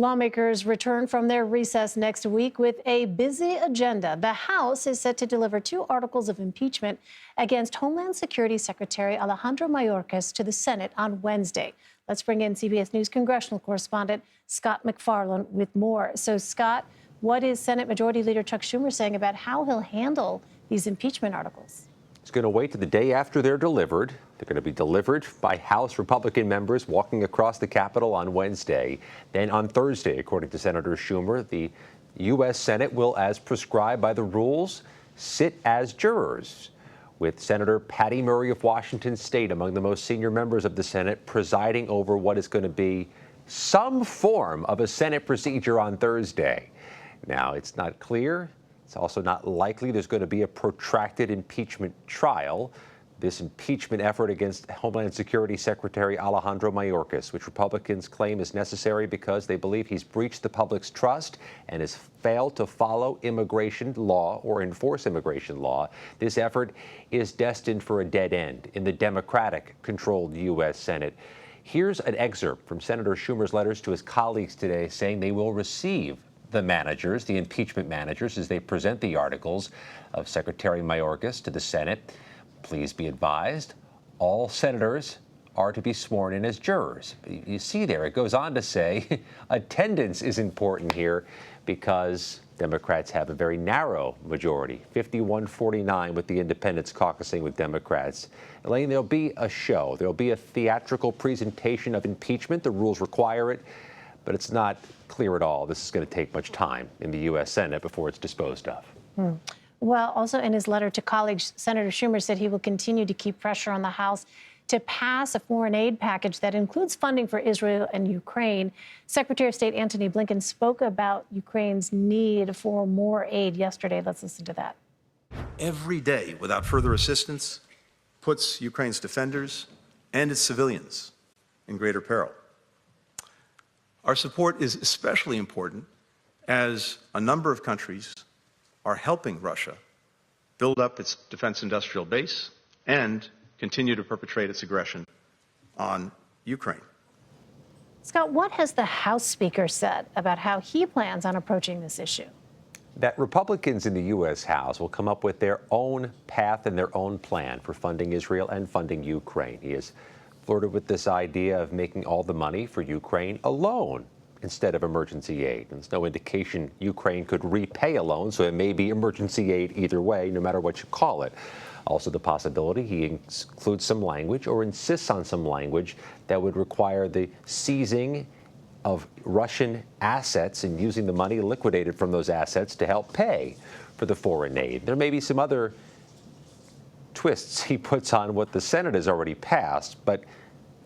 Lawmakers return from their recess next week with a busy agenda. The House is set to deliver 2 articles of impeachment against Homeland Security Secretary Alejandro Mayorkas to the Senate on Wednesday. Let's bring in CBS News congressional correspondent Scott MacFarlane with more. So, Scott, what is Senate Majority Leader Chuck Schumer saying about how he'll handle these impeachment articles? He's going to wait to the day after they're delivered. They're going to be delivered by House Republican members walking across the Capitol on Wednesday. Then on Thursday, according to Senator Schumer, the U.S. Senate will, as prescribed by the rules, sit as jurors, with Senator Patty Murray of Washington State among the most senior members of the Senate presiding over what is going to be some form of a Senate procedure on Thursday. Now, it's not clear. It's also not likely there's going to be a protracted impeachment trial. This impeachment effort against Homeland Security Secretary Alejandro Mayorkas, which Republicans claim is necessary because they believe he's breached the public's trust and has failed to follow immigration law or enforce immigration law. This effort is destined for a dead end in the Democratic-controlled U.S. Senate. Here's an excerpt from Senator Schumer's letters to his colleagues today saying they will receive the managers, the impeachment managers, as they present the articles of Secretary Mayorkas to the Senate. Please be advised, all senators are to be sworn in as jurors. You see there, it goes on to say attendance is important here because Democrats have a very narrow majority, 51-49 with the independents caucusing with Democrats. Elaine, there'll be a show. There'll be a theatrical presentation of impeachment. The rules require it, but it's not clear at all this is going to take much time in the U.S. Senate before it's disposed of. Well, also in his letter to colleagues, Senator Schumer said he will continue to keep pressure on the House to pass a foreign aid package that includes funding for Israel and Ukraine. Secretary of State Antony Blinken spoke about Ukraine's need for more aid yesterday. Let's listen to that. Every day without further assistance puts Ukraine's defenders and its civilians in greater peril. Our support is especially important as a number of countries are helping Russia build up its defense industrial base and continue to perpetrate its aggression on Ukraine. Scott, what has the House Speaker said about how he plans on approaching this issue? That Republicans in the U.S. House will come up with their own path and their own plan for funding Israel and funding Ukraine. He has flirted with this idea of making all the money for Ukraine a loan instead of emergency aid. And there's no indication Ukraine could repay a loan, so it may be emergency aid either way, no matter what you call it. Also the possibility he includes some language or insists on some language that would require the seizing of Russian assets and using the money liquidated from those assets to help pay for the foreign aid. There may be some other twists he puts on what the Senate has already passed, but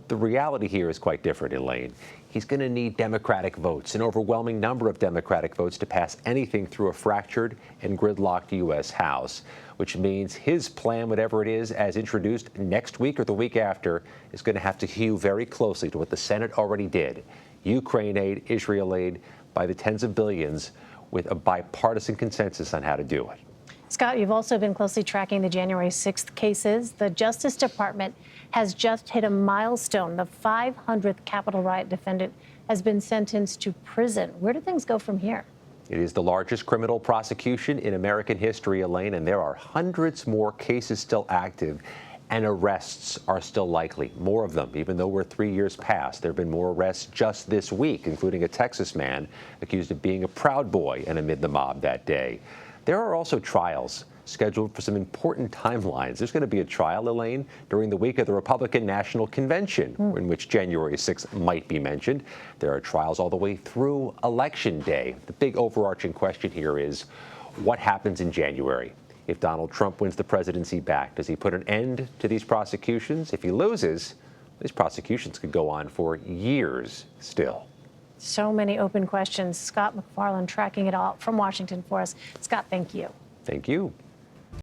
the reality here is quite different, Elaine. He's going to need Democratic votes, an overwhelming number of Democratic votes to pass anything through a fractured and gridlocked U.S. House, which means his plan, whatever it is, as introduced next week or the week after, is going to have to hew very closely to what the Senate already did. Ukraine aid, Israel aid by the tens of billions with a bipartisan consensus on how to do it. Scott, you've also been closely tracking the January 6th cases. The Justice Department has just hit a milestone. The 500th Capitol riot defendant has been sentenced to prison. Where do things go from here? It is the largest criminal prosecution in American history, Elaine, and there are hundreds more cases still active, and arrests are still likely. More of them, even though we're 3 years past. There have been more arrests just this week, including a Texas man accused of being a Proud Boy and amid the mob that day. There are also trials scheduled for some important timelines. There's going to be a trial, Elaine, during the week of the Republican National Convention, in which January 6th might be mentioned. There are trials all the way through Election Day. The big overarching question here is, what happens in January? If Donald Trump wins the presidency back, does he put an end to these prosecutions? If he loses, these prosecutions could go on for years still. So many open questions. Scott MacFarlane tracking it all from Washington for us. Scott, thank you. Thank you.